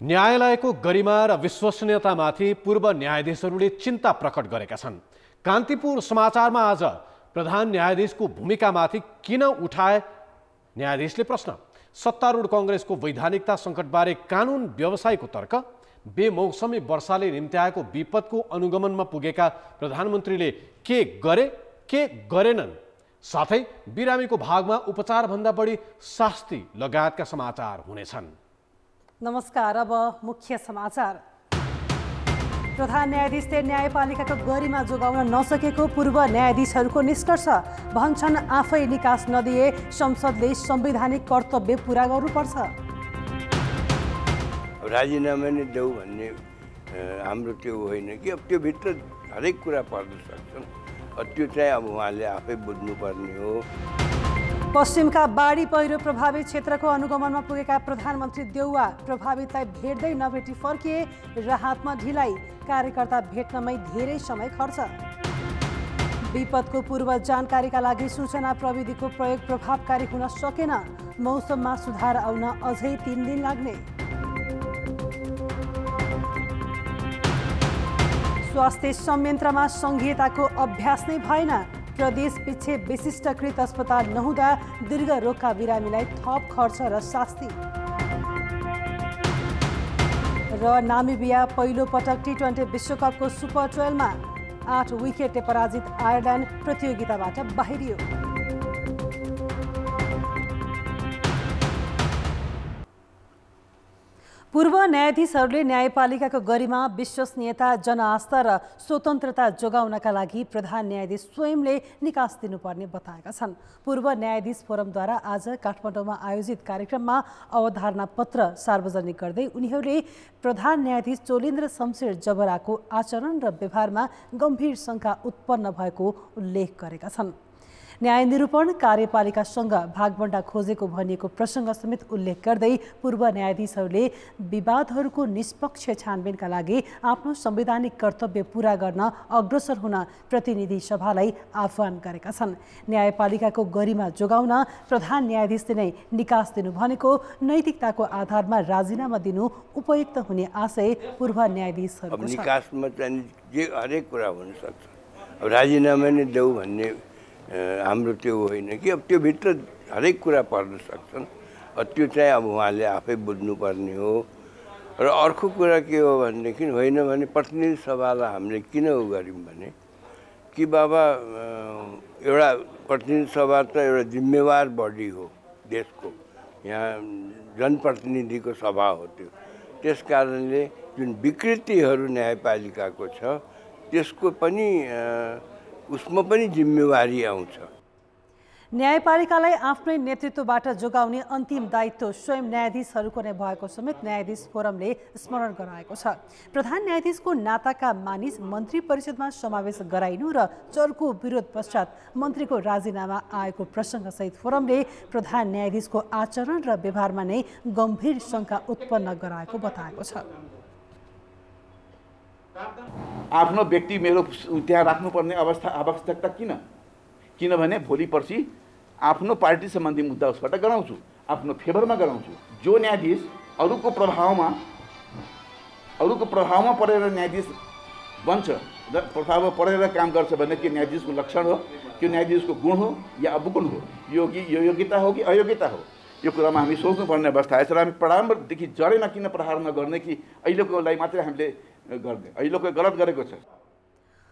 न्यायालयको गरिमा र विश्वसनीयतामाथि पूर्व न्यायाधीशहरूले चिन्ता प्रकट गरेका छन्। कान्तिपुर समाचारमा आज प्रधान न्यायाधीशको भूमिकामाथि किन उठाए न्यायाधीशले प्रश्न। सत्तारूढ कांग्रेसको वैधानिकता सङ्कटबारे कानुन व्यवसायको तर्क। बेमौसमी वर्षाले निम्त्याएको विपदको अनुगमनमा पुगेका प्रधानमन्त्रीले के गरे के गरेनन्, साथै बिरामीको भागमा उपचारभन्दा बढी शास्ति लगायतका समाचार हुनेछन्। नमस्कार। अब मुख्य समाचार। प्रधान न्यायाधीशले न्यायपालिकाको गरिमा जोगाउन नसकेको पूर्व न्यायाधीशहरूको निष्कर्ष। भन्छन् आफै निकास नदिए संसदले संवैधानिक कर्तव्य पूरा गर्नुपर्छ। राजीनामा नै देऊ भन्ने हाम्रो त्यो होइन कि अब त्यो भित्र हरेक कुरा पर्न सक्छन्। त्यो चाहिँ अब उहाँले आफै बुझ्नुपर्ने हो। पश्चिमका बाढी पहिरो प्रभावित क्षेत्रको अनुगमनमा पुगेका प्रधानमन्त्री देउवा प्रभावितलाई भेट्दै नभेटी फर्किए। राहतमा ढिलाइ, कार्यकर्ता भेट्नमै धेरै समय खर्च। विपदको पूर्व जानकारीका लागि सूचना प्रविधिको प्रयोग प्रभावकारी हुन सकेन। मौसममा सुधार आउन अझै 3 दिन लाग्ने। स्वास्थ्य संयन्त्रमा सङ्घीयताको अभ्यास नै भएन। प्रदेश पछि विशिष्टकृत अस्पताल नहुँदा दीर्घ रोगका बिरामीलाई थप खर्च र शास्ति। र नामिबिया पहिलो पटक T20 विश्वकपको सुपर 12 मा 8 विकेटले पराजित आयरल्यान्ड प्रतियोगिताबाट बाहिरियो। पूर्व न्यायाधीशहरूले न्यायपालिकाको गरिमा, विश्वसनीयता, जनआस्था र स्वतन्त्रता जोगाउनका लागि प्रधान न्यायाधीश स्वयंले निकास दिनुपर्ने बताएका छन्। पूर्व न्यायाधीश फोरमद्वारा आज काठमाडौँमा आयोजित कार्यक्रममा अवधारणा पत्र सार्वजनिक गर्दै उनीहरूले प्रधान न्यायाधीश चोलेन्द्र शमशेर जबराको आचरण र व्यवहारमा गम्भीर शङ्का उत्पन्न भएको उल्लेख गरेका छन्। न्याय निरूपण कार्यपालिकासँग भागबण्डा खोजेको भनिएको प्रसङ्ग समेत उल्लेख गर्दै पूर्व न्यायाधीशहरूले विवादहरूको निष्पक्ष छानबिनका लागि आफ्नो संवैधानिक कर्तव्य पूरा गर्न अग्रसर हुन प्रतिनिधि सभालाई आह्वान गरेका छन्। न्यायपालिकाको गरिमा जोगाउन प्रधान न्यायाधीशले नै निकास दिनु भनेको नैतिकताको आधारमा राजीनामा दिनु उपयुक्त हुने आशय पूर्व न्यायाधीशहरूको छ। निकासमा चाहिँ जे हरेक कुरा हुन सक्छ। अब राजीनामा नै देऊ भन्ने हाम्रो त्यो होइन कि अब त्यो भित्र हरेक कुरा पर्न सक्छन्। त्यो चाहिँ अब उहाँले आफै बुझ्नुपर्ने हो। र अर्को कुरा के हो भनेदेखि होइन भने प्रतिनिधि सभालाई हामीले किन गऱ्यौँ भने कि बाबा एउटा प्रतिनिधि सभा त एउटा जिम्मेवार बडी हो देशको, यहाँ जनप्रतिनिधिको सभा हो त्यो। त्यस कारणले जुन विकृतिहरू न्यायपालिकाको छ त्यसको पनि उसमा पनि जिम्मेवारी आउँछ। न्यायपालिकालाई आफ्नै नेतृत्वबाट जोगाउने अन्तिम दायित्व स्वयं न्यायाधीशहरूको नै भएको समेत न्यायाधीश फोरमले स्मरण गराएको छ। प्रधान न्यायाधीशको नाताका मानिस मन्त्री परिषदमा समावेश गराइनु र चर्को विरोध पश्चात मन्त्रीको राजीनामा आएको प्रसङ्गसहित फोरमले प्रधान न्यायाधीशको आचरण र व्यवहारमा नै गम्भीर शङ्का उत्पन्न गराएको बताएको छ। आफ्नो व्यक्ति मेरो त्यहाँ राख्नुपर्ने आवश्यकता किनभने भोलि पर्सि आफ्नो पार्टी सम्बन्धी मुद्दा उसबाट गराउँछु, आफ्नो फेभरमा गराउँछु। जो न्यायाधीश अरूको प्रभावमा परेर न्यायाधीश बन्छ र प्रभावमा परेर काम गर्छ भने के न्यायाधीशको लक्षण हो, त्यो न्यायाधीशको गुण हो या अवगुण हो, यो योग्यता हो कि अयोग्यता हो, यो कुरामा हामी सोच्नुपर्ने अवस्था आएछ। र हामी प्रारम्भदेखि जडैमा किन प्रहार नगर्ने कि अहिलेकोलाई मात्रै हामीले गर्ने, अहिलेको गलत गरेको छ।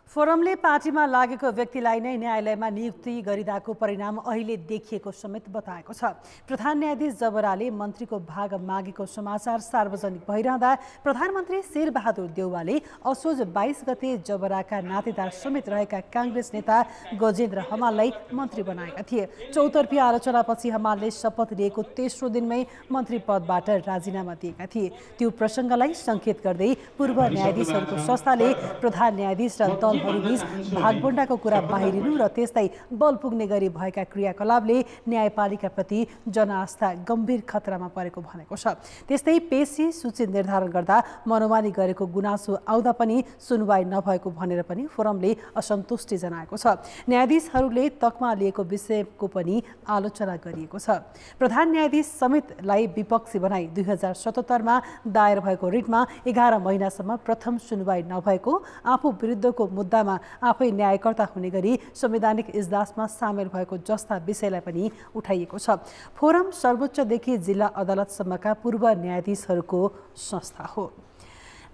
फोरमले पार्टीमा लागेको व्यक्तिलाई नै न्यायालयमा नियुक्ति गरिदाको परिणाम अहिले देखिएको समेत बताएको छ। प्रधान न्यायाधीश जबराले मन्त्रीको भाग मागेको समाचार सार्वजनिक भइरहँदा प्रधानमन्त्री शेरबहादुर देउवाले असोज 22 गते जबराका नातेदार समेत रहेका काङ्ग्रेस नेता गजेन्द्र हमाललाई मन्त्री बनाएका थिए। चौतर्फी आलोचनापछि हमालले शपथ लिएको तेस्रो दिनमै मन्त्री पदबाट राजीनामा दिएका थिए। त्यो प्रसङ्गलाई सङ्केत गर्दै पूर्व न्यायाधीशहरूको संस्थाले प्रधान न्यायाधीश र दल दलहरूबीच भागबण्डाको कुरा बाहिरिनु र त्यस्तै बल पुग्ने गरी भएका क्रियाकलापले न्यायपालिकाप्रति जनआस्था गम्भीर खतरामा परेको भनेको छ। त्यस्तै पेशी सूची निर्धारण गर्दा मनोमानी गरेको गुनासो आउँदा पनि सुनवाई नभएको भनेर पनि फोरमले असन्तुष्टि जनाएको छ। न्यायाधीशहरूले तकमा लिएको विषयको पनि आलोचना गरिएको छ। प्रधान न्यायाधीश समेतलाई विपक्षी बनाई 2077 मा दायर भएको रिटमा 11 महिनासम्म प्रथम सुनवाई नभएको, आफू विरुद्धको मुद्दामा आफै न्यायकर्ता हुने गरी संवैधानिक इजलासमा सामेल भएको जस्ता विषयलाई पनि उठाइएको छ। फोरम सर्वोच्चदेखि जिल्ला अदालतसम्मका पूर्व न्यायाधीशहरूको संस्था हो।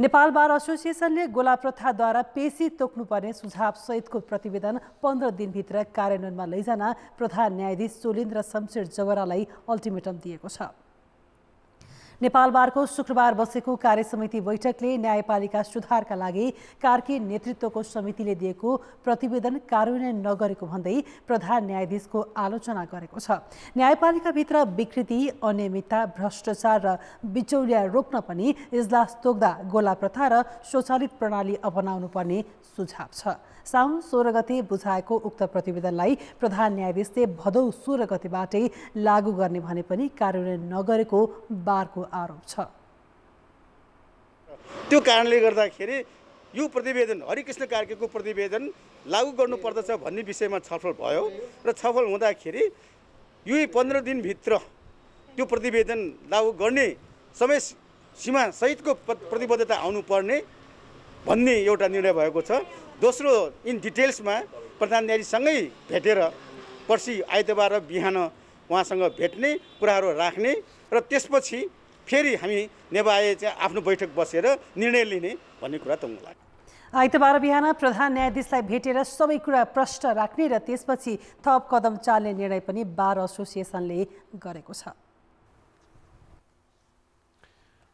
नेपाल बार एसोसिएसनले गोला प्रथाद्वारा पेशी तोक्नुपर्ने सुझाव सहितको प्रतिवेदन 15 दिनभित्र कार्यान्वयनमा लैजान प्रधान न्यायाधीश सोलिन्द्र शमशेर जवरालाई अल्टिमेटम दिएको छ। नेपाल बारको शुक्रबार बसेको कार्यसमिति बैठकले न्यायपालिका सुधारका लागि कार्की नेतृत्वको समितिले दिएको प्रतिवेदन कार्यान्वयन नगरेको भन्दै प्रधान न्यायाधीशको आलोचना गरेको छ। न्यायपालिकाभित्र विकृति, अनियमितता, भ्रष्टाचार र बिचौलिया रोक्न पनि इजलास तोक्दा गोला प्रथा र स्वचालित प्रणाली अपनाउनु पर्ने सुझाव छ। साउन 16 गते बुझाएको उक्त प्रतिवेदनलाई प्रधान न्यायाधीशले भदौ 16 गतेबाटै लागू गर्ने भने पनि कार्यान्वयन नगरेको बारको आरोप छ। त्यो कारणले गर्दाखेरि यो प्रतिवेदन हरिकृष्ण कार्कीको प्रतिवेदन लागू गर्नुपर्दछ भन्ने विषयमा छलफल भयो र छलफल हुँदाखेरि यो 15 दिनभित्र त्यो प्रतिवेदन लागू गर्ने समय सीमा सहितको प्रतिबद्धता आउनुपर्ने भन्ने एउटा निर्णय भएको छ। दोस्रो, इन डिटेल्समा प्रधान न्यायाधीशसँगै भेटेर पर्सि आइतबार र बिहान उहाँसँग भेट्ने कुराहरू राख्ने र त्यसपछि फेरि हामी नेवाए चाहिँ आफ्नो बैठक बसेर निर्णय लिने भन्ने कुरा त मलाई आइतबार बिहान प्रधान न्यायाधीशलाई भेटेर सबै कुरा प्रष्ट राख्ने र त्यसपछि थप कदम चाल्ने निर्णय पनि बार एसोसिएसनले गरेको छ।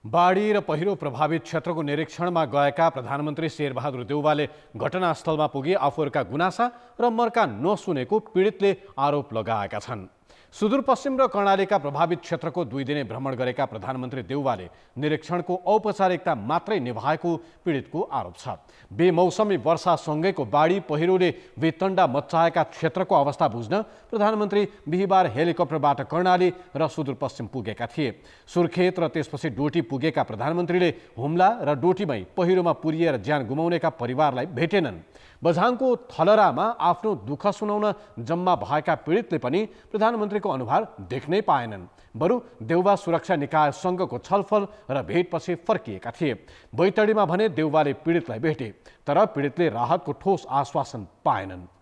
बाढी र पहिरो प्रभावित क्षेत्रको निरीक्षणमा गएका प्रधानमन्त्री शेरबहादुर देउवाले घटनास्थलमा पुगी आफूहरूका गुनासा र मर्का नसुनेको पीडितले आरोप लगाएका छन्। सुदूरपश्चिम र कर्णालीका प्रभावित क्षेत्रको 2 दिने भ्रमण गरेका प्रधानमन्त्री देउवाले निरीक्षणको औपचारिकता मात्रै निभाएको पीडितको आरोप छ। बेमौसमी वर्षासँगैको बाढी पहिरोले वितण्डा मच्चाएका क्षेत्रको अवस्था बुझ्न प्रधानमन्त्री बिहिबार हेलिकप्टरबाट कर्णाली र सुदूरपश्चिम पुगेका थिए। सुर्खेत र त्यसपछि डोटी पुगेका प्रधानमन्त्रीले हुम्ला र डोटीमै पहिरोमा पुरिएर ज्यान गुमाउनेका परिवारलाई भेटेनन्। बझाङको थलरामा आफ्नो दुःख सुनाउन जम्मा भएका पीडितले पनि प्रधानमन्त्रीको अनुहार देख्नै पाएनन्। बरु देउवा सुरक्षा निकायसँगको छलफल र भेटपछि फर्किएका थिए। बैतडीमा भने देउवाले पीडितलाई भेटे, तर पीडितले राहतको ठोस आश्वासन पाएनन्।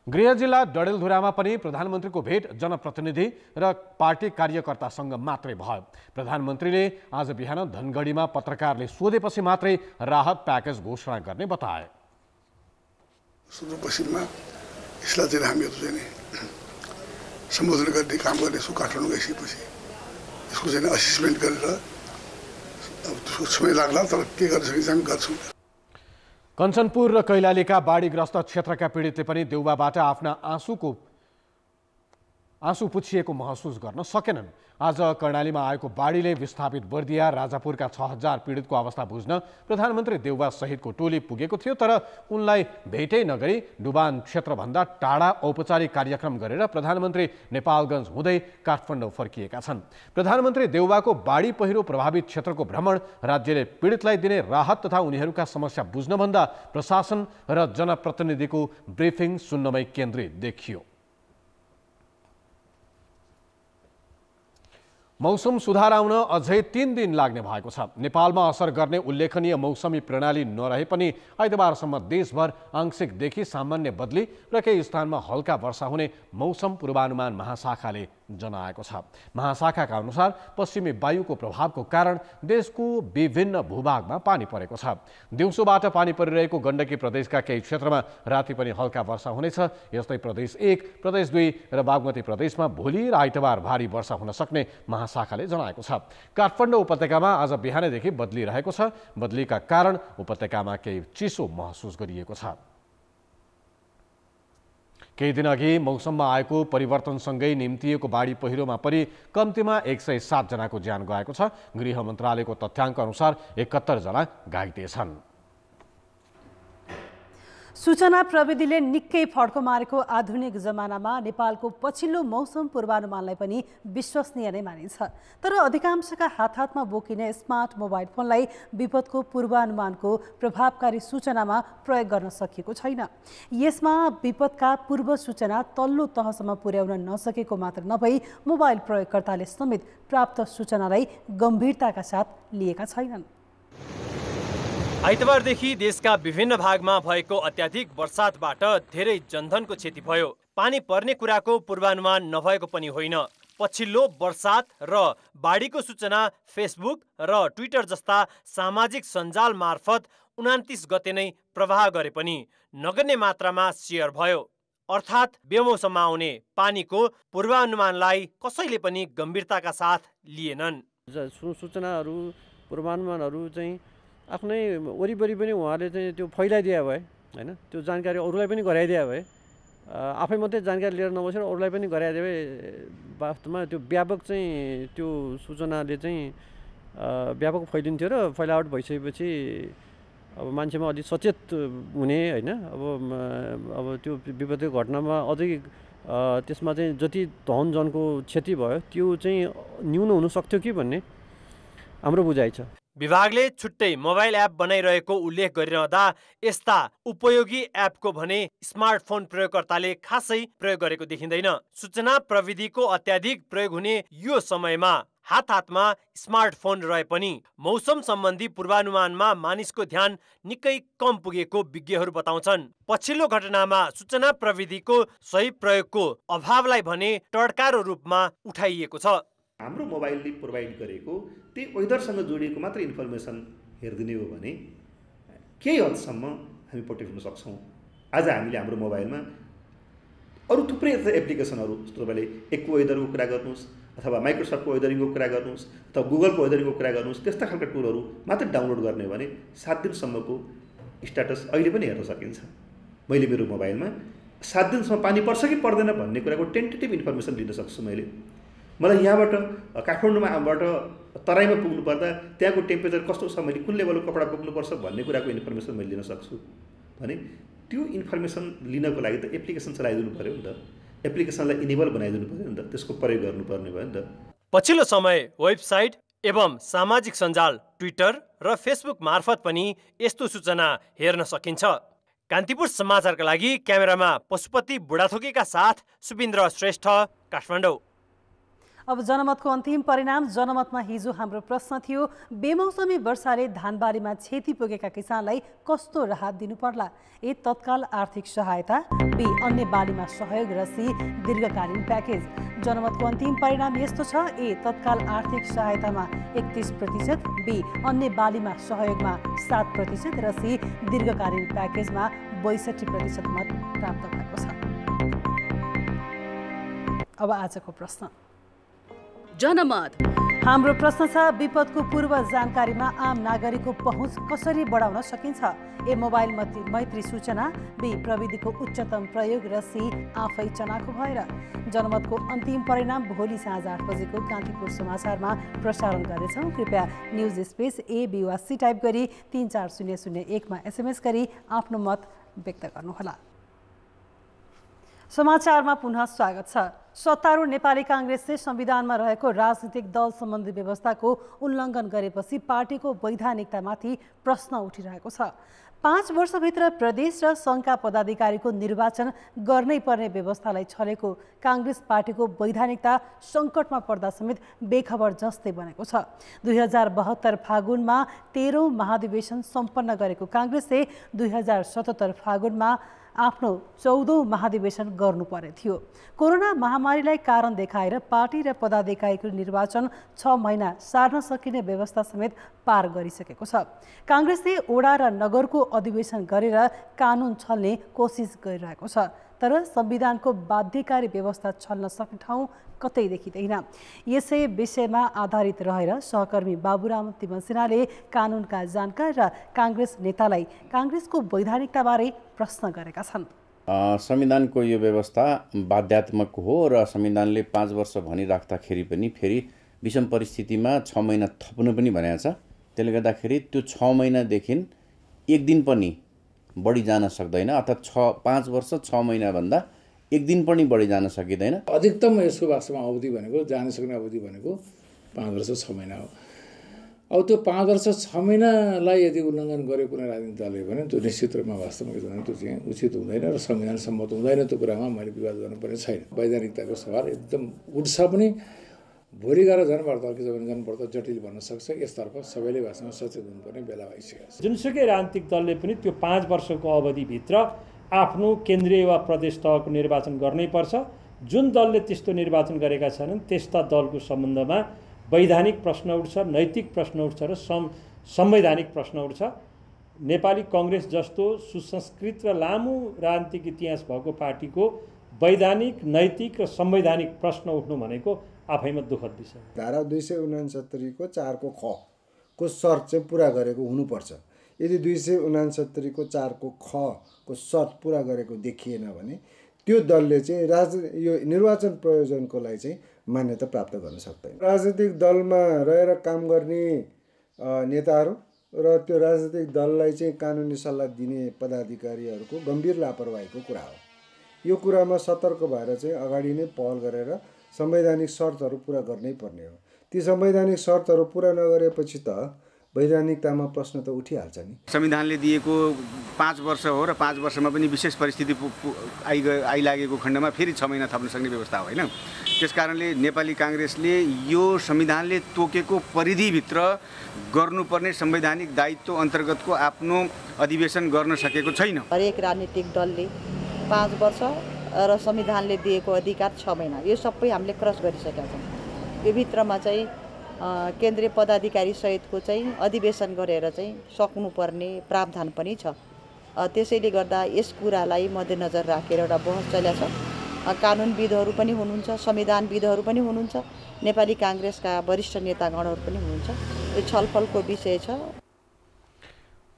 गृह जिल्ला डडेलधुरामा पनि प्रधानमन्त्रीको भेट जनप्रतिनिधि र पार्टी कार्यकर्तासँग मात्रै भयो। प्रधानमन्त्रीले आज बिहान धनगढीमा पत्रकारले सोधेपछि मात्रै राहत प्याकेज घोषणा गर्ने बताए। सुदूरपश्चिममा यसलाई चाहिँ हामीहरू चाहिँ सम्बोधन गर्ने काम गर्नेछौँ। काठमाडौँ गइसकेपछि यसको चाहिँ असेसमेन्ट गरेर त्यसको समय लाग्ला, तर के गर्न सकिन्छ हामी गर्छौँ। कञ्चनपुर र कैलालीका बाढीग्रस्त क्षेत्रका पीडितले पनि देउवाबाट आफ्ना आँसु पुछिएको महसुस गर्न सकेनन्। आज कर्णालीमा आएको बाढीले विस्थापित बर्दिया, राजापुरका 6000 पीडितको अवस्था बुझ्न प्रधानमन्त्री देउवा सहितको टोली पुगेको थियो, तर उनलाई भेटै नगरी डुबान क्षेत्रभन्दा टाढा औपचारिक कार्यक्रम गरेर प्रधानमन्त्री नेपालगञ्ज हुँदै काठमाडौँ फर्किएका छन्। प्रधानमन्त्री देउवाको बाढी पहिरो प्रभावित क्षेत्रको भ्रमण राज्यले पीडितलाई दिने राहत तथा उनीहरूका समस्या बुझ्नभन्दा प्रशासन र जनप्रतिनिधिको ब्रिफिङ सुन्नमै केन्द्रित देखियो। मौसम सुधार आउन अझै 3 दिन लाग्ने भएको छ। नेपालमा असर गर्ने उल्लेखनीय मौसमी प्रणाली नरहे पनि आइतबारसम्म देशभर आंशिकदेखि सामान्य बदली र केही स्थानमा हल्का वर्षा हुने मौसम पूर्वानुमान महाशाखाले जनाएको छ। महाशाखाका अनुसार पश्चिमी वायुको प्रभावको कारण देशको विभिन्न भूभागमा पानी परेको छ। दिउँसोबाट पानी परिरहेको गण्डकी प्रदेशका केही क्षेत्रमा राति पनि हल्का वर्षा हुनेछ। यस्तै प्रदेश 1, प्रदेश 2 र बागमती प्रदेशमा भोलि र आइतबार भारी वर्षा हुन सक्ने महाशाखाले जनाएको छ। काठमाडौँ उपत्यकामा आज बिहानैदेखि बदली रहेको छ। बदलीका कारण उपत्यकामा केही चिसो महसुस गरिएको छ। केही दिन अघि मौसममा आएको परिवर्तनसँगै निम्तिएको बाढी पहिरोमा परि कम्तीमा 107 जनाको ज्यान गएको छ। गृह मन्त्रालयको तथ्याङ्क अनुसार 71 जना घाइते छन्। सूचना प्रविधिले निकै फड्को मारेको आधुनिक जमानामा नेपालको पछिल्लो मौसम पूर्वानुमानलाई पनि विश्वसनीय नै मानिन्छ। तर अधिकांशका हातमा बोकिने स्मार्ट मोबाइल फोनलाई विपदको पूर्वानुमानको प्रभावकारी सूचनामा प्रयोग गर्न सकिएको छैन। यसमा विपदका पूर्व सूचना तल्लो तहसम्म पुर्याउन नसकेको मात्र नभई मोबाइल प्रयोगकर्ताले समेत प्राप्त सूचनालाई गम्भीरताका साथ लिएका छैनन्। आइतबारदेखि देशका विभिन्न भागमा भएको अत्याधिक वर्षातबाट धेरै जनधनको क्षति भयो। पानी पर्ने कुराको पूर्वानुमान नभएको पनि होइन। पछिल्लो वर्षात र बाढीको सूचना फेसबुक र ट्विटर जस्ता सामाजिक सञ्जाल मार्फत 29 गते नै प्रवाह गरे पनि नगन्य मात्रामा सेयर भयो। अर्थात् बेमौसममा आउने पानीको पूर्वानुमानलाई कसैले पनि गम्भीरताका साथ लिएनन्। सूचनाहरू पूर्वानुमानहरू चाहिँ आफ्नै वरिपरि पनि उहाँले चाहिँ त्यो फैलाइदिए भए हैन, त्यो जानकारी अरूलाई पनि गराइदिए भए, आफै मात्रै जानकारी लिएर नबसेर अरूलाई पनि गराइदिए भए वास्तवमा त्यो व्यापक चाहिँ त्यो सूचनाले चाहिँ व्यापक फैलिन्थ्यो र फैलावट भइसकेपछि अब मान्छेमा अलिक सचेत हुने हैन। अब त्यो विपत्तिको घटनामा अझै त्यसमा चाहिँ जति धन जनको क्षति भयो त्यो चाहिँ न्यून हुन सक्थ्यो कि भन्ने हाम्रो बुझाइ छ। विभागले छुट्टै मोबाइल एप बनाइरहेको उल्लेख गरिरहँदा यस्ता उपयोगी एपको भने स्मार्टफोन प्रयोगकर्ताले खासै प्रयोग गरेको देखिँदैन। सूचना प्रविधिको अत्याधिक प्रयोग हुने यो समयमा हातमा स्मार्टफोन रहे पनि मौसम सम्बन्धी पूर्वानुमानमा मानिसको ध्यान निकै कम पुगेको विज्ञहरू बताउँछन्। पछिल्लो घटनामा सूचना प्रविधिको सही प्रयोगको अभावलाई भने टड्कारो रूपमा उठाइएको छ। हाम्रो मोबाइलले प्रोभाइड गरेको त्यही वेदरसँग जोडिएको मात्र इन्फर्मेसन हेरिदिने हो भने केही हदसम्म हामी प्रोटेक्ट हुन सक्छौँ। आज हामीले हाम्रो मोबाइलमा अरू थुप्रै एप्लिकेसनहरू, तपाईँले एकको वेदरको कुरा गर्नुहोस् अथवा माइक्रोसफ्टको वेदरिङको कुरा गर्नुहोस् अथवा गुगलको वेदरिङको कुरा गर्नुहोस्, त्यस्ता खालका टुलहरू मात्र डाउनलोड गर्ने भने 7 दिनसम्मको स्ट्याटस अहिले पनि हेर्न सकिन्छ। मैले मेरो मोबाइलमा 7 दिनसम्म पानी पर्छ कि पर्दैन भन्ने कुराको टेन्टेटिभ इन्फर्मेसन लिन सक्छु। मलाई यहाँबाट काठमाडौँबाट तराईमा पुग्नु पर्दा त्यहाँको टेम्परेचर कस्तो छ, मैले कुन लेभलको कपडा बोक्नुपर्छ भन्ने कुराको इन्फर्मेसन मैले लिन सक्छु भने त्यो इन्फर्मेसन लिनको लागि त एप्लिकेसन चलाइदिनु पर्यो नि त, एप्लिकेसनलाई इनेबल बनाइदिनु पर्यो नि त, त्यसको प्रयोग गर्नुपर्ने भयो नि त। पछिल्लो समय वेबसाइट एवं सामाजिक सञ्जाल ट्विटर र फेसबुक मार्फत पनि यस्तो सूचना हेर्न सकिन्छ। कान्तिपुर समाचारका लागि क्यामेरामा पशुपति बुढाथोकीका साथ सुबिन्द्र श्रेष्ठ, काठमाडौँ। अब जनमतको अन्तिम परिणाम। जनमतमा हिजो हाम्रो प्रश्न थियो, बेमौसमी वर्षाले धानबारीमा क्षति पुगेका किसानलाई कस्तो राहत दिनु पर्ला? ए तत्काल आर्थिक सहायता, बी अन्य बालीमा सहयोग र सी दीर्घकालीन प्याकेज। जनमतको अन्तिम परिणाम यस्तो छ, ए तत्काल आर्थिक सहायतामा 31%, बी अन्य बालीमा सहयोगमा 7% र सी दीर्घकालीन प्याकेजमा 62% मत प्राप्त भएको छ। अब आजको प्रश्न। जनमत हाम्रो प्रश्न छ, विपदको पूर्व जानकारीमा आम नागरिकको पहुँच कसरी बढाउन सकिन्छ? ए मोबाइल मैत्री सूचना, बी प्रविधिको उच्चतम प्रयोग र सी आफै चनाखो भएर। जनमतको अन्तिम परिणाम भोलि साँझ 8 बजेको कान्तिपुर समाचारमा प्रसारण गर्नेछौँ। कृपया न्युज स्पेस ए बी वा सी टाइप गरी 34001 SMS गरी आफ्नो मत व्यक्त गर्नुहोला। समाचारमा पुनः स्वागत छ। सत्तारूढ नेपाली काङ्ग्रेसले संविधानमा रहेको राजनीतिक दल सम्बन्धी व्यवस्थाको उल्लङ्घन गरेपछि पार्टीको वैधानिकतामाथि प्रश्न उठिरहेको छ। 5 वर्षभित्र प्रदेश र सङ्घका पदाधिकारीको निर्वाचन गर्नै पर्ने व्यवस्थालाई छलेको काङ्ग्रेस पार्टीको वैधानिकता सङ्कटमा पर्दा समेत बेखबर जस्तै बनेको छ। 2072 फागुनमा 13औं महाधिवेशन सम्पन्न गरेको काङ्ग्रेसले 2077 फागुनमा आफ्नो 14औं महाधिवेशन गर्नुपर्ने थियो। कोरोना महामारीलाई कारण देखाएर पार्टी र पदाधिकारीको निर्वाचन 6 महिना सार्न सकिने व्यवस्था समेत पार गरिसकेको छ। काङ्ग्रेसले ओडा र नगरको अधिवेशन गरेर कानुन छल्ने कोसिस गरिरहेको छ, तर संविधानको बाध्यकारी व्यवस्था छल्न सक्ने ठाउँ कतै देखिँदैन। यसै विषयमा आधारित रहेर सहकर्मी बाबुराम तिमन सिन्हाले कानुनका जानकार र काङ्ग्रेस नेतालाई काङ्ग्रेसको वैधानिकताबारे प्रश्न गरेका छन्। संविधानको यो व्यवस्था बाध्यात्मक हो र संविधानले 5 वर्ष भनिराख्दाखेरि पनि फेरि विषम परिस्थितिमा 6 महिना थप्नु पनि भनेको छ। त्यसले गर्दाखेरि त्यो 6 महिनादेखि 1 दिन पनि बढी जान सक्दैन, अर्थात् 5 वर्ष 6 महिनाभन्दा एक दिन पनि बढी जान सकिँदैन। अधिकतम यसको वास्तवमा अवधि भनेको जान सक्ने अवधि भनेको 5 वर्ष 6 महिना हो। अब त्यो 5 वर्ष 6 महिनालाई यदि उल्लङ्घन गर्यो कुनै राजनीतिक दलले भने त्यो निश्चित रूपमा वास्तवमा त्यो चाहिँ उचित हुँदैन र संविधान सम्मत हुँदैन। त्यो कुरामा मैले विवाद गर्नुपर्ने छैन। वैधानिकताको सवाल एकदम उठ्छ पनि, भोलि गएर जनवार्ता के जनवार्ता जटिल बन्न सक्छ। यसतर्फ सबैले वास्तवमा सचेत हुनुपर्ने बेला भइसकेको छ। जुनसुकै राजनीतिक दलले पनि त्यो 5 वर्षको अवधिभित्र आफ्नो केन्द्रीय वा प्रदेश तहको निर्वाचन गर्नैपर्छ। जुन दलले त्यस्तो निर्वाचन गरेका छैनन् त्यस्ता दलको सम्बन्धमा वैधानिक प्रश्न उठ्छ, नैतिक प्रश्न उठ्छ र संवैधानिक प्रश्न उठ्छ। नेपाली कांग्रेस जस्तो सुसंस्कृत र लामो राजनीतिक इतिहास भएको पार्टीको वैधानिक, नैतिक र संवैधानिक प्रश्न उठ्नु भनेको आफैमा दुःखद विषय। धारा 269 को 4 को ख को शर्त चाहिँ पुरा गरेको हुनुपर्छ। यदि 269 को 4 को ख को शर्त पुरा गरेको देखिएन भने त्यो दलले चाहिँ यो निर्वाचन प्रयोजनको लागि चाहिँ मान्यता प्राप्त गर्न सक्दैन। राजनीतिक दलमा रहेर काम गर्ने नेताहरू र त्यो राजनीतिक दललाई चाहिँ कानुनी सल्लाह दिने पदाधिकारीहरूको गम्भीर लापरवाहीको कुरा हो। यो कुरामा सतर्क भएर चाहिँ अगाडि नै पहल गरेर संवैधानिक शर्तहरू पुरा गर्नै पर्ने हो। ती संवैधानिक शर्तहरू पुरा नगरेपछि त वैधानिकतामा प्रश्न त उठिहाल्छ नि। संविधानले दिएको 5 वर्ष हो र 5 वर्षमा पनि विशेष परिस्थिति आइलागेको खण्डमा फेरि 6 महिना थप्न सक्ने व्यवस्था होइन। त्यसकारणले नेपाली कांग्रेसले यो संविधानले तोकेको परिधिभित्र गर्नुपर्ने संवैधानिक दायित्व अन्तर्गतको आफ्नो अधिवेशन गर्न सकेको छैन। हरेक राजनीतिक दलले 5 वर्ष र संविधानले दिएको अधिकार 6 महिना यो सबै हामीले क्रस गरिसकेका छौँ। यो भित्रमा चाहिँ केन्द्रीय पदाधिकारी सहितको चाहिँ अधिवेशन गरेर चाहिँ सक्नुपर्ने प्रावधान पनि छ। त्यसैले गर्दा यस कुरालाई मध्यनजर राखेर एउटा बहस चलेको छ। कानुनविदहरू पनि हुनुहुन्छ, संविधानविदहरू पनि हुनुहुन्छ, नेपाली कांग्रेसका वरिष्ठ नेतागणहरू पनि हुनुहुन्छ। यो छलफलको विषय छ।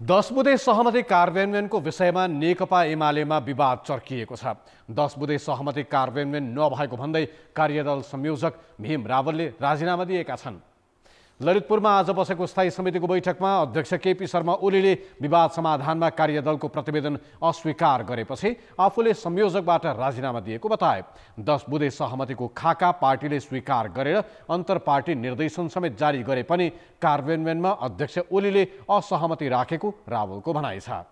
10 बुँदे सहमति कार्यान्वयनको विषयमा नेकपा एमालेमा विवाद चर्किएको छ। 10 बुँदे सहमति कार्यान्वयन नभएको भन्दै कार्यदल संयोजक भीम रावलले राजीनामा दिएका छन्। ललितपुरमा आज बसेको स्थायी समितिको बैठकमा अध्यक्ष केपी शर्मा ओलीले विवाद समाधानमा कार्यदलको प्रतिवेदन अस्वीकार गरेपछि आफूले संयोजकबाट राजीनामा दिएको बताए। 10 बुँदे सहमतिको खाका पार्टीले स्वीकार गरेर अन्तर्पार्टी निर्देशन समेत जारी गरे पनि कार्यान्वयनमा अध्यक्ष ओलीले असहमति राखेको रावलको भनाइ छ।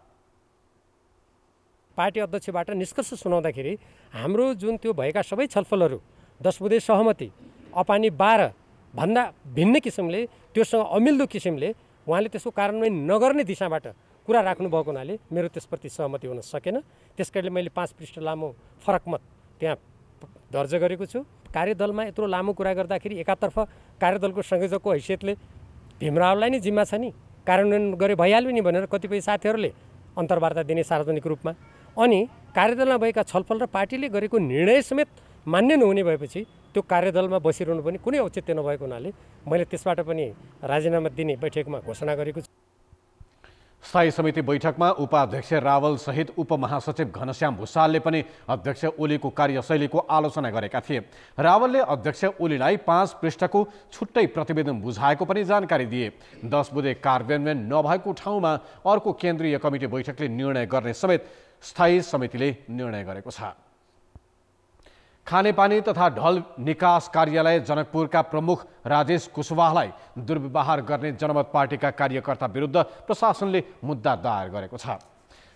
पार्टी अध्यक्षबाट निष्कर्ष सुनाउँदाखेरि हाम्रो जुन त्यो भएका सबै छलफलहरू 10 बुँदे सहमति अपानी 12 भन्दा भिन्न किसिमले त्योसँग अमिल्दो किसिमले उहाँले त्यसको कार्यान्वयन नगर्ने दिशाबाट कुरा राख्नुभएको हुनाले मेरो त्यसप्रति सहमति हुन सकेन। त्यसकारणले मैले 5 पृष्ठ लामो फरक मत त्यहाँ दर्ज गरेको छु। कार्यदलमा यत्रो लामो कुरा गर्दाखेरि एकातर्फ कार्यदलको संयोजकको हैसियतले भीमरावलाई नै जिम्मा छ नि, कार्यान्वयन गरे भइहाल्यो नि भनेर कतिपय साथीहरूले अन्तर्वार्ता दिने सार्वजनिक रूपमा, अनि कार्यदलमा भएका छलफल र पार्टीले गरेको निर्णय समेत मान्य नहुने भएपछि त्यो कार्यदलमा बसिरहनु पनि कुनै औचित्य नभएको हुनाले मैले त्यसबाट पनि राजीनामा दिने बैठकमा घोषणा गरेको छु। स्थायी समिति बैठकमा उपाध्यक्ष रावल सहित उपमहासचिव घनश्याम भुसालले पनि अध्यक्ष ओलीको कार्यशैलीको आलोचना गरेका थिए। रावलले अध्यक्ष ओलीलाई 5 पृष्ठको छुट्टै प्रतिवेदन बुझाएको पनि जानकारी दिए। 10 बुँदे कार्यान्वयन नभएको ठाउँमा अर्को केन्द्रीय कमिटी बैठकले निर्णय गर्ने समेत स्थायी समितिले निर्णय गरेको छ। खानेपानी तथा ढल निकास कार्यालय जनकपुरका प्रमुख राजेश कुशवाहालाई दुर्व्यवहार गर्ने जनमत पार्टीका कार्यकर्ता विरुद्ध प्रशासनले मुद्दा दायर गरेको छ।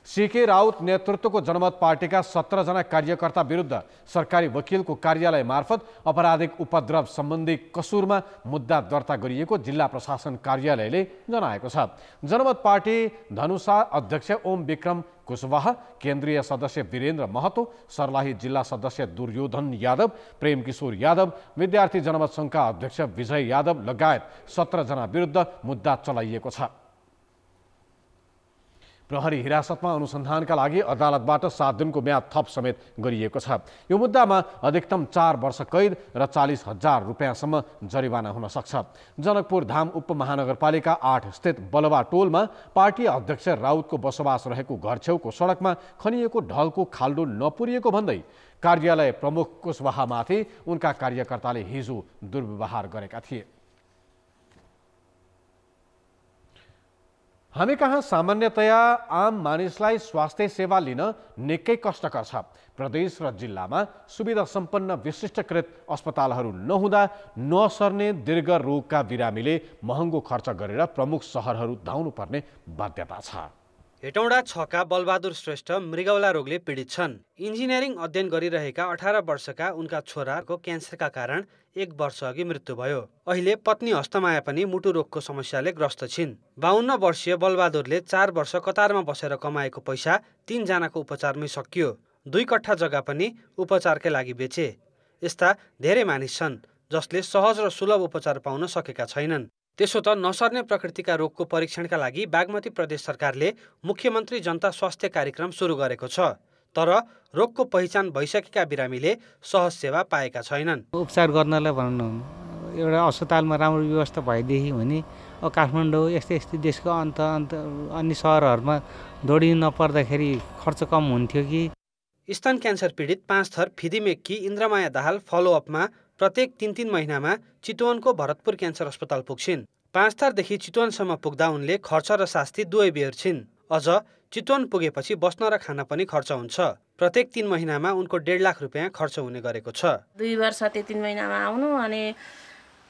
सीके राउत नेतृत्वको जनमत पार्टीका 17 जना कार्यकर्ता विरुद्ध सरकारी वकिलको कार्यालय मार्फत आपराधिक उपद्रव सम्बन्धी कसुरमा मुद्दा दर्ता गरिएको जिल्ला प्रशासन कार्यालयले जनाएको छ। जनमत पार्टी धनुषा अध्यक्ष ओम विक्रम कुशवाहा, केन्द्रीय सदस्य वीरेन्द्र महतो, सर्लाही जिल्ला सदस्य दुर्योधन यादव, प्रेम किशोर यादव, विद्यार्थी जनमत सङ्घका अध्यक्ष विजय यादव लगायत 17 जना विरुद्ध मुद्दा चलाइएको छ। प्रहरी हिरासतमा अनुसन्धानका लागि अदालतबाट 7 दिनको म्याद थप समेत गरिएको छ। यो मुद्दामा अधिकतम 4 वर्ष कैद र 40,000 रुपियाँसम्म जरिवाना हुन सक्छ। जनकपुर धाम उपमहानगरपालिका 8 स्थित बलवा टोलमा पार्टी अध्यक्ष राउतको बसोबास रहेको घर छेउको सडकमा खनिएको ढलको खाल्डो नपुरिएको भन्दै कार्यालय प्रमुख कुशवाहामाथि उनका कार्यकर्ताले हिजो दुर्व्यवहार गरेका थिए। हामी कहाँ सामान्यतया आम मानिसलाई स्वास्थ्य सेवा लिन निकै कष्टकर छ। प्रदेश र जिल्लामा सुविधा सम्पन्न विशिष्टकृत अस्पतालहरू नहुँदा नसर्ने दीर्घ रोगका बिरामीले महँगो खर्च गरेर प्रमुख सहरहरू धाउनुपर्ने बाध्यता छ। हेटौँडा 6 का बलबहादुर श्रेष्ठ मृगौला रोगले पीडित छन्। इन्जिनियरिङ अध्ययन गरिरहेका 18 वर्षका उनका छोराको क्यान्सरका कारण 1 वर्ष अघि मृत्यु भयो। अहिले पत्नी हस्तमाया पनि मुटु रोगको समस्याले ग्रस्त छिन्। 52 वर्षीय बलबहादुरले 4 वर्ष कतारमा बसेर कमाएको पैसा 3 जनाको उपचारमै सकियो। 2 कट्ठा जग्गा पनि उपचारकै लागि बेचे। यस्ता धेरै मानिस छन् जसले सहज र सुलभ उपचार पाउन सकेका छैनन्। त्यसो त नसर्ने प्रकृतिका रोगको परीक्षणका लागि बागमती प्रदेश सरकारले मुख्यमन्त्री जनता स्वास्थ्य कार्यक्रम सुरु गरेको छ। तर रोगको पहिचान भइसकेका बिरामीले सहज सेवा पाएका छैनन्। उपचार गर्नलाई भनौँ एउटा अस्पतालमा राम्रो व्यवस्था भएदेखि हुने। अब काठमाडौँ यस्तै देशको अन्य सहरहरूमा दौडिनु नपर्दाखेरि खर्च कम हुन्थ्यो कि। स्तन क्यान्सर पीडित 5 थर फिदिमेककी इन्द्रमाया दाहाल फलोअपमा प्रत्येक 3-3 महिनामा चितवनको भरतपुर क्यान्सर अस्पताल पुग्छिन्। 5 थरदेखि चितवनसम्म पुग्दा उनले खर्च र शास्ति दुवै बेहोर्छिन्। अझ चितवन पुगेपछि बस्न र खान पनि खर्च हुन्छ। प्रत्येक 3 महिनामा उनको 1.5 लाख रुपियाँ खर्च हुने गरेको छ। 2 वर्ष 3 महिनामा आउनु अनि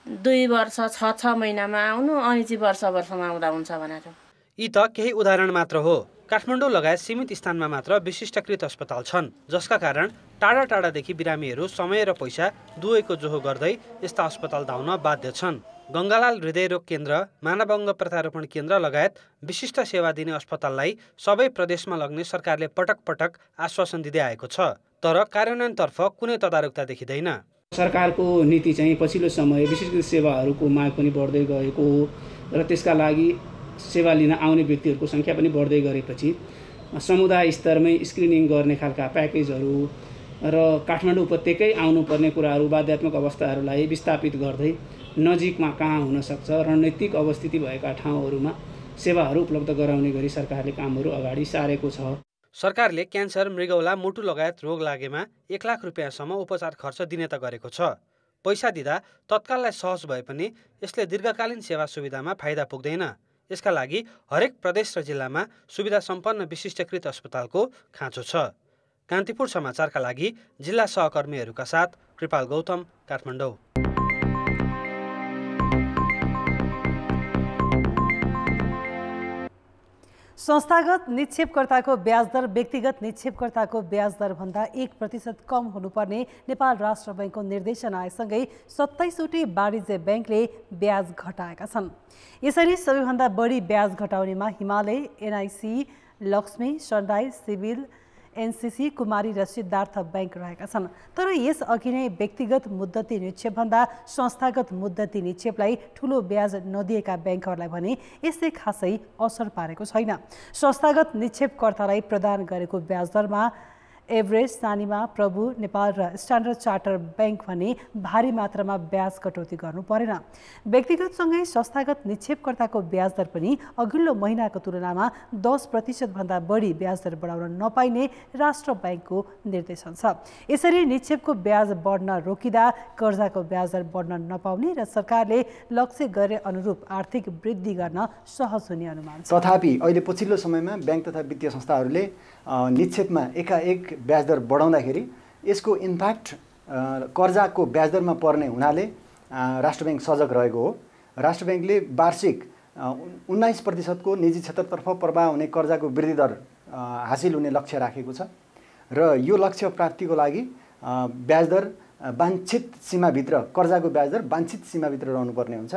2 वर्ष 6 महिनामा आउनु अनि चाहिँ वर्षमा आउँदा हुन्छ भनेर। यी त केही उदाहरण मात्र हो। काठमाडौँ लगायत सीमित स्थानमा मात्र विशिष्टकृत अस्पताल छन्, जसका कारण टाढा टाढादेखि बिरामीहरू समय र पैसा दुवैको जोहो गर्दै यस्ता अस्पताल धाउन बाध्य छन्। गङ्गालाल हृदयरोग केन्द्र, मानवअङ्ग प्रत्यारोपण केन्द्र लगायत विशिष्ट सेवा दिने अस्पताललाई सबै प्रदेशमा लग्ने सरकारले पटक पटक आश्वासन दिँदै आएको छ। तर कार्यान्वयनतर्फ कुनै तदारुकता देखिँदैन। सरकारको नीति चाहिँ पछिल्लो समय विशिष्ट सेवाहरूको माग पनि बढ्दै गएको हो र त्यसका लागि सेवा लिन आउने व्यक्तिहरूको सङ्ख्या पनि बढ्दै गरेपछि समुदाय स्तरमै स्क्रिनिङ गर्ने खालका प्याकेजहरू र काठमाडौँ उपत्यकै आउनुपर्ने कुराहरू बाध्यात्मक अवस्थाहरूलाई विस्थापित गर्दै नजिकमा कहाँ हुनसक्छ रणनीतिक अवस्थिति भएका ठाउँहरूमा सेवाहरू उपलब्ध गराउने गरी सरकारले कामहरू अगाडि सारेको छ। सरकारले क्यान्सर, मृगौला, मुटु लगायत रोग लागेमा 1 लाख रुपियाँसम्म उपचार खर्च दिने त गरेको छ। पैसा दिँदा तत्काललाई सहज भए पनि यसले दीर्घकालीन सेवा सुविधामा फाइदा पुग्दैन। यसका लागि हरेक प्रदेश र जिल्लामा सुविधा सम्पन्न विशिष्टकृत अस्पतालको खाँचो छ। कान्तिपुर समाचारका लागि जिल्ला सहकर्मीहरूका साथ कृपाल गौतम, काठमाडौँ। संस्थागत निक्षेपकर्ताको ब्याज दर व्यक्तिगत निक्षेपकर्ताको ब्याज दरभन्दा 1% कम हुनुपर्ने नेपाल राष्ट्र बैंकको निर्देशन आएसँगै 27वटै वाणिज्य बैंकले ब्याज घटाएका छन्। यसरी सबैभन्दा बढी ब्याज घटाउनेमा Himalaya, NIC, Laxmi, Sunrise, Civil, NCC, Kumari र सिद्धार्थ बैंक रहेका छन्। तर यसअघि नै व्यक्तिगत मुद्दती निक्षेपभन्दा संस्थागत मुद्दती निक्षेपलाई ठूलो ब्याज नदिएका बैंकहरूलाई भने यसले खासै असर पारेको छैन। संस्थागत निक्षेपकर्तालाई प्रदान गरेको ब्याज दरमा एभरेस्ट, सानिमा, प्रभु, नेपाल र स्ट्यान्डर्ड चार्टर बैंक भने भारी मात्रामा ब्याज कटौती गर्नु परेन। व्यक्तिगतसँगै संस्थागत निक्षेपकर्ताको ब्याज दर पनि अघिल्लो महिनाको तुलनामा 10% भन्दा बढी ब्याज दर बढाउन नपाइने राष्ट्र बैंकको निर्देशन छ। यसरी निक्षेपको ब्याज बढ्न रोकिँदा कर्जाको ब्याज दर बढ्न नपाउने र सरकारले लक्ष्य गरे अनुरूप आर्थिक वृद्धि गर्न सहज हुने अनुमान छ। तथापि अहिले पछिल्लो समयमा बैंक तथा वित्तीय संस्थाहरूले निक्षेपमा एकाएक ब्याज दर बढाउँदाखेरि यसको इम्प्याक्ट कर्जाको ब्याज दरमा पर्ने हुनाले राष्ट्र बैंक सजग रहेको हो। राष्ट्र बैंकले वार्षिक 19% को निजी क्षेत्रतर्फ प्रवाह हुने कर्जाको वृद्धि दर हासिल हुने लक्ष्य राखेको छ र यो लक्ष्य प्राप्तिको लागि ब्याज दर वाञ्छित सीमाभित्र कर्जाको ब्याज दर वाञ्छित सीमाभित्र रहनुपर्ने हुन्छ।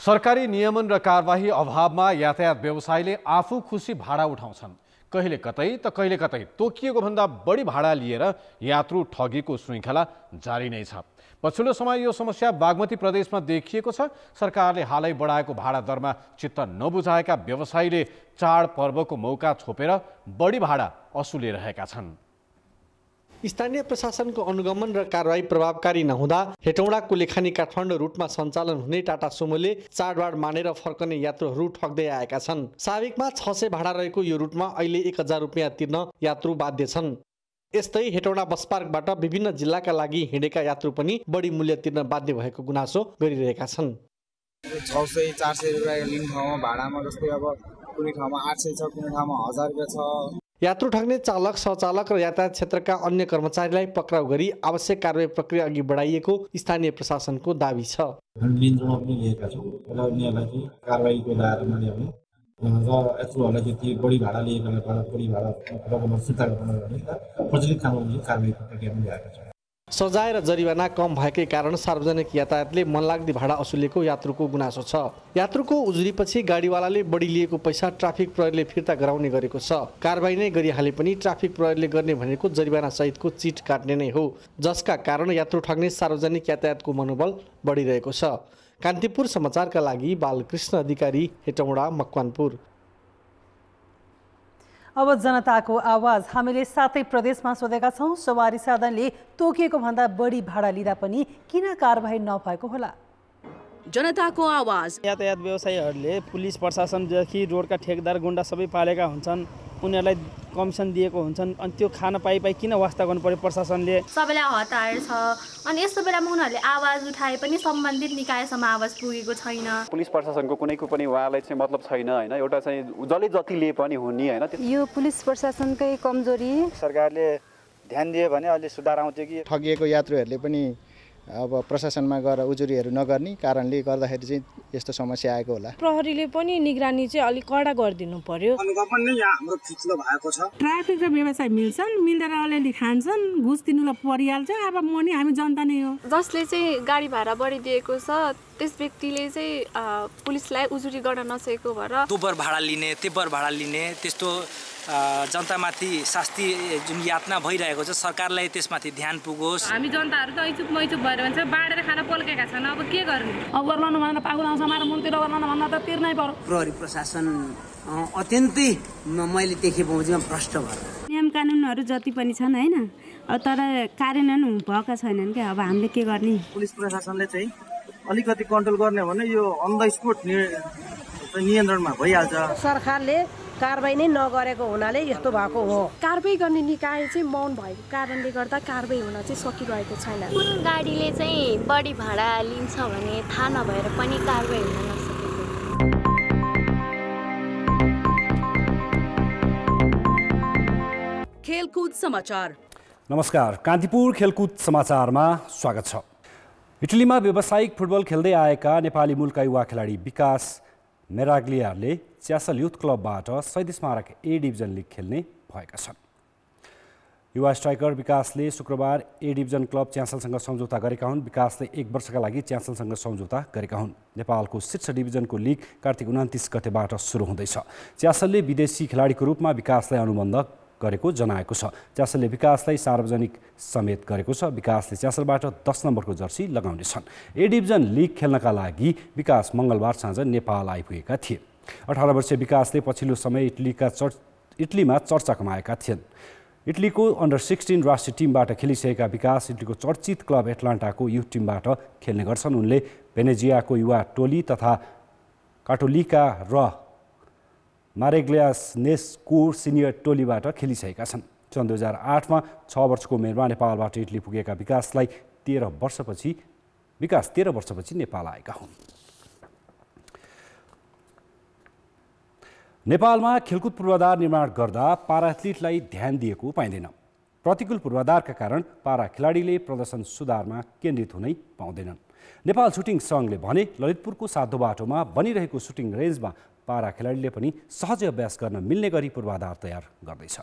सरकारी नियमन र कारबाही अभावमा यातायात व्यवसायले आफू खुसी भाडा उठाउँछन्। कहिले कतै त कहिले कतै तोकिएको भन्दा बढी भाडा लिएर यात्रु ठगीको श्रृङ्खला जारी नै छ। पछिल्लो समय यो समस्या बागमती प्रदेशमा देखिएको छ। सरकारले हालै बढाएको भाडा दरमा चित्त नबुझाएका व्यवसायीले चाडपर्वको मौका छोपेर बढी भाडा असुलिरहेका छन्। स्थानीय प्रशासनको अनुगमन र कारबाही प्रभावकारी नहुँदा हेटौँडाको लेखानी काठमाडौँ रुटमा सञ्चालन हुने टाटा सुमोले चाडबाड मानेर फर्कने यात्रुहरू ठग्दै आएका छन्। स्वाभाविकमा 600 भाडा रहेको यो रुटमा अहिले 1000 रुपियाँ तिर्न यात्रु बाध्य छन्। यस्तै हेटौँडा बस पार्कबाट विभिन्न जिल्लाका लागि हिँडेका यात्रु पनि बढी मूल्य तिर्न बाध्य भएको गुनासो गरिरहेका छन्। 600-400 रुपियाँ लिने ठाउँमा भाडामा जस्तै अब कुनै ठाउँमा 800 छ, कुनै ठाउँमा 1000 रुपियाँ छ। यात्रु ठग्ने चालक, सहचालक र यातायात क्षेत्रका अन्य कर्मचारीलाई पक्राउ गरी आवश्यक कारबाही प्रक्रिया अघि बढाइएको स्थानीय प्रशासनको दाबी छ। हामी नियन्त्रणमा पनि लिएका छौँ र उनीहरूलाई चाहिँ कारबाहीको दायरामा ल्याउने र यात्रुहरूलाई चाहिँ बढी भाडा लिएकालाई बढी भाडा रकम फिर्ता गर्ने प्रचलित कानुनले कारबाही प्रक्रिया पनि ल्याएका छौँ। सजाय र जरिवाना कम भएकै कारण सार्वजनिक यातायातले मनलाग्दी भाडा असुलेको यात्रुको गुनासो छ। यात्रुको उजुरीपछि गाडीवालाले बढी लिएको पैसा ट्राफिक प्रहरीले फिर्ता गराउने गरेको छ। कारबाही नै गरिहाले पनि ट्राफिक प्रहरीले गर्ने भनेको जरिवाना सहितको चिट काट्ने नै हो, जसका कारण यात्रु ठग्ने सार्वजनिक यातायातको मनोबल बढिरहेको छ। कान्तिपुर समाचारका लागि बालकृष्ण अधिकारी, हेटौँडा, मकवानपुर। अब जनताको आवाज हामीले 7 प्रदेशमा सोधेका छौँ। सवारी साधनले तोकिएको भन्दा बढी भाडा लिँदा पनि किन कारबाही नभएको होला? जनताको आवाज। यातायात व्यवसायीहरूले पुलिस प्रशासनदेखि रोडका ठेकदार गुण्डा सबै पालेका हुन्छन्, उनीहरूलाई कमिसन दिएको हुन्छन्, अनि त्यो खान पाइ किन वास्ता गर्नु पर्यो प्रशासनले? सबैलाई हतार छ, अनि यस्तो बेलामा उनीहरूले आवाज उठाए पनि सम्बन्धित निकायसम्म आवाज पुगेको छैन। पुलिस प्रशासनको कुनैको पनि उहाँलाई चाहिँ मतलब छैन हैन, एउटा चाहिँ जसले जति लिए पनि हुने हैन। यो पुलिस प्रशासनकै कमजोरी। सरकारले ध्यान दियो भने अलि सुधार आउँथ्यो कि। ठगिएको यात्रुहरूले पनि अब प्रशासनमा गएर उजुरीहरू नगर्ने कारणले गर्दाखेरि चाहिँ यस्तो समस्या आएको होला। प्रहरीले पनि निगरानी चाहिँ अलिक कडा गरिदिनु पर्यो। अनुगमन नै यहाँ हाम्रो फिक्लो भएको छ। ट्राफिक र व्यवसाय मिल्छन्, मिल्दैन अलिअलि खान्छन्, घुस दिनुलाई परिहाल्छ। अब म नि हामी जनता नै हो। जसले चाहिँ गाडी भाडा बढिदिएको छ त्यस व्यक्तिले चाहिँ पुलिसलाई उजुरी गर्न नसकेको भएर दोब्बर भाडा लिने, तेब्बर भाडा लिने, त्यस्तो जनतामाथि शास्ति जुन यातना भइरहेको छ, सरकारलाई त्यसमाथि ध्यान पुगोस्। हामी जनताहरू त ऐचुक मैचुक भएर भन्छ बाँडेर खान पल्केका छन्, अब के गर्ने? अब गर्लाउनु भनेर पागल आउँछ, मारा मुन्तिर गर्लाउनु भन्दा त तिर्नै पर्यो। प्रहरी प्रशासन अत्यन्तै मैले देखे पहुँचमा भ्रष्ट भयो। नियम कानुनहरू जति पनि छन् हैन, तर कार्यान्वयन भएका छैनन् क्या। अब हामीले के गर्ने? पुलिस प्रशासनले चाहिँ अलिकति कन्ट्रोल गर्ने भने यो अन द स्पोट नियन्त्रणमा भइहाल्छ। सरकारले कारबाही नै नगरेको हुनाले यस्तो भएको हो। कारबाही गर्ने निकाय चाहिँ मौन भएको कारणले गर्दा कारबाही हुन चाहिँ सकिरहेको छैन। कुन गाडीले चाहिँ बढी भाडा लिन्छ भने थाहा नभएर पनि कारबाही हुन नसकेको। खेलकुद समाचार। नमस्कार, कान्तिपुर खेलकुद समाचारमा स्वागत छ। इटलीमा व्यावसायिक फुटबल खेल्दै आएका नेपाली मूलका युवा खेलाडी विकास मेराग्लियाले च्यासल युथ क्लबबाट शहीद स्मारक ए डिभिजन लिग खेल्ने भएका छन्। युवा स्ट्राइकर विकासले शुक्रबार ए डिभिजन क्लब च्यासलसँग सम्झौता गरेका हुन्। विकासले 1 वर्षका लागि च्यासलसँग सम्झौता गरेका हुन्। नेपालको शीर्ष डिभिजनको लिग कार्तिक 29 गतेबाट सुरु हुँदैछ। च्यासलले विदेशी खेलाडीको रूपमा विकासलाई अनुबन्ध गरेको जनाएको छ। च्यासलले विकासलाई सार्वजनिक समेत गरेको छ। विकासले च्यासलबाट 10 नम्बरको जर्सी लगाउनेछन्। ए डिभिजन लिग खेल्नका लागि विकास मङ्गलबार साँझ नेपाल आइपुगेका थिए। 18 वर्षीय विकासले पछिल्लो समय इटलीमा चर्चा कमाएका थिए। इटलीको अन्डर 16 राष्ट्रिय टिमबाट खेलिसकेका विकास इटलीको चर्चित क्लब एटलान्टाको युथ टिमबाट खेल्ने गर्छन्। उनले भेनेजियाको युवा टोली तथा काटोलिका र मारेग्लियासनेसको सिनियर टोलीबाट खेलिसकेका छन्। सन् 2008मा 6 वर्षको उमेरमा नेपालबाट इटली पुगेका विकास 13 वर्षपछि नेपाल आएका हुन्। नेपालमा खेलकुद पूर्वाधार निर्माण गर्दा पारा एथलिटलाई ध्यान दिएको पाइँदैन। प्रतिकूल पूर्वाधारका कारण पारा खेलाडीले प्रदर्शन सुधारमा केन्द्रित हुनै पाउँदैनन्। नेपाल सुटिङ सङ्घले भने ललितपुरको साधो बाटोमा बनिरहेको सुटिङ रेन्जमा पारा खेलाडीले पनि सहजै अभ्यास गर्न मिल्ने गरी पूर्वाधार तयार गर्दैछ।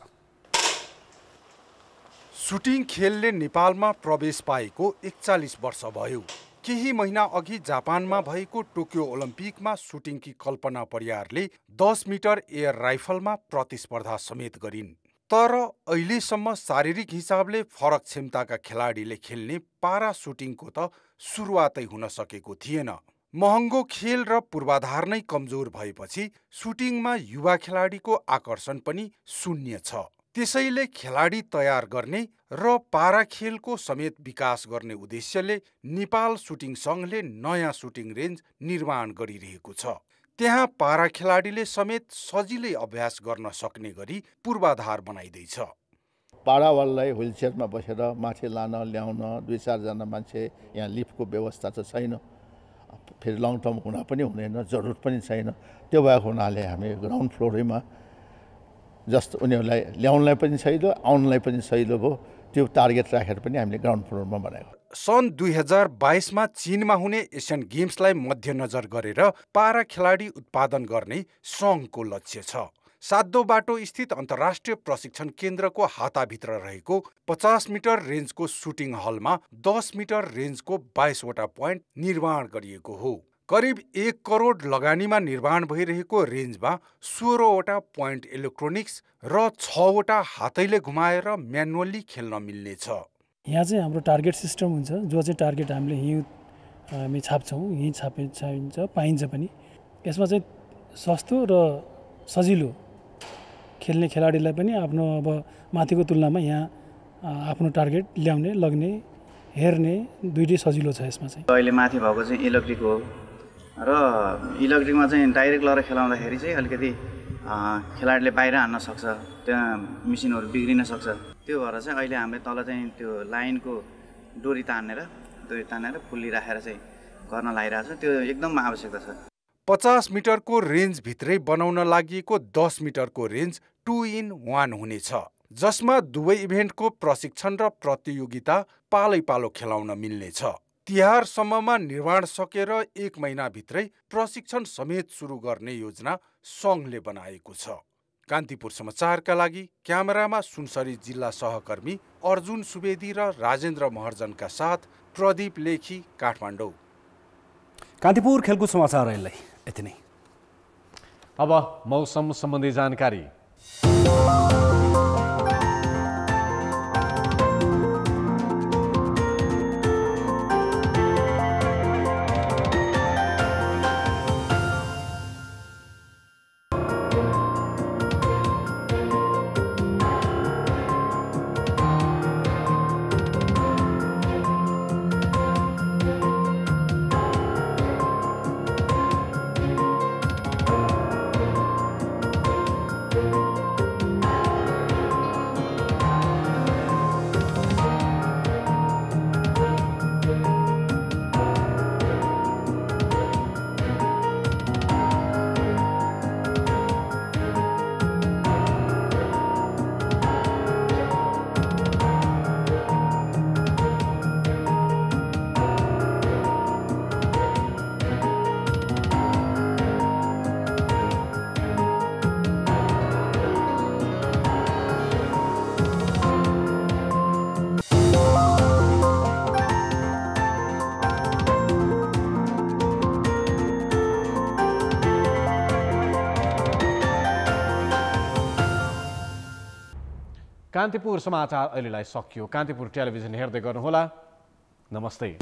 सुटिङ खेलले नेपालमा प्रवेश पाएको 41 वर्ष भयो। केही महिना अघि जापानमा भएको टोकियो ओलम्पिकमा सुटिङकी कल्पना परियारले 10 मिटर एयर राइफलमा प्रतिस्पर्धा समेत गरिन्। तर अहिलेसम्म शारीरिक हिसाबले फरक क्षमताका खेलाडीले खेल्ने पारा सुटिङको त सुरुवातै हुन सकेको थिएन। महँगो खेल र पूर्वाधार नै कमजोर भएपछि सुटिङमा युवा खेलाडीको आकर्षण पनि शून्य छ। त्यसैले खेलाडी तयार गर्ने र पारा खेलको समेत विकास गर्ने उद्देश्यले नेपाल सुटिङ सङ्घले नयाँ सुटिङ रेन्ज निर्माण गरिरहेको छ। त्यहाँ पारा खेलाडीले समेत सजिलै अभ्यास गर्न सक्ने गरी पूर्वाधार बनाइदैछ। पारावाललाई व्हिलचेयरमा बसेर माथि लान ल्याउन 2-4 जना मान्छे यहाँ लिफ्टको व्यवस्था चाहिँ छैन। फेरि लङ टर्म हुन पनि हुँदैन, जरुरत पनि छैन। त्यो भएको हुनाले हामी ग्राउन्ड फ्लोरैमा जस्तो उनीहरूलाई ल्याउनलाई पनि सहिलो, आउनलाई पनि सहिलो भयो, त्यो टार्गेट राखेर पनि हामीले ग्राउन्ड फ्लोरमा बनाएको। सन् 2022मा चीनमा हुने एसियन गेम्सलाई मध्यनजर गरेर पारा खेलाडी उत्पादन गर्ने सङ्घको लक्ष्य छ। सातो बाटो स्थित अन्तर्राष्ट्रिय प्रशिक्षण केन्द्रको हाताभित्र रहेको 50 मिटर रेन्जको सुटिङ हलमा 10 मिटर रेन्जको 22वटा पोइन्ट निर्माण गरिएको हो। करिब 1 करोड लगानीमा निर्माण भइरहेको रेन्जमा 16वटा पोइन्ट इलेक्ट्रोनिक्स र 6वटा हातैले घुमाएर म्यानुअली खेल्न मिल्नेछ। यहाँ चाहिँ हाम्रो टार्गेट सिस्टम हुन्छ, जो चाहिँ टार्गेट हामीले हामी छाप्छौँ, यहीँ छापिन्छ, पाइन्छ पनि। यसमा चाहिँ सस्तो र सजिलो खेल्ने खेलाडीलाई पनि आफ्नो अब माथिको तुलनामा यहाँ आफ्नो टार्गेट ल्याउने, लग्ने, हेर्ने दुइटै सजिलो छ यसमा चाहिँ। अहिले माथि भएको चाहिँ इलेक्ट्रिक हो र इलेक्ट्रिकमा चाहिँ डाइरेक्ट लगेर खेलाउँदाखेरि चाहिँ अलिकति खेलाडीले बाहिर हान्न सक्छ, त्यहाँ मेसिनहरू बिग्रिन सक्छ। त्यो भएर चाहिँ अहिले हामीले तल चाहिँ त्यो लाइनको डोरी तानेर पुल्ली राखेर चाहिँ गर्न लागिरहेको छ। त्यो एकदम आवश्यकता छ। 50 मिटरको रेन्जभित्रै बनाउन लागि 10 मिटरको रेन्ज 2-in-1 हुनेछ, जसमा दुवै इभेन्टको प्रशिक्षण र प्रतियोगिता पालै-पालो खेलाउन मिल्नेछ। तिहारसम्ममा निर्माण सकेर 1 महिनाभित्रै प्रशिक्षण समेत सुरु गर्ने योजना सङ्घले बनाएको छ। कान्तिपुर समाचारका लागि क्यामेरामा सुनसरी जिल्ला सहकर्मी अर्जुन सुवेदी र राजेन्द्र महर्जनका साथ प्रदीप लेखी, काठमाडौँ। कान्तिपुर खेलकुद समाचार अहिले यति नै। अब मौसम सम्बन्धी जानकारी। कान्तिपुर समाचार अहिलेलाई सकियो। कान्तिपुर टेलिभिजन हेर्दै गर्नुहोला। नमस्ते।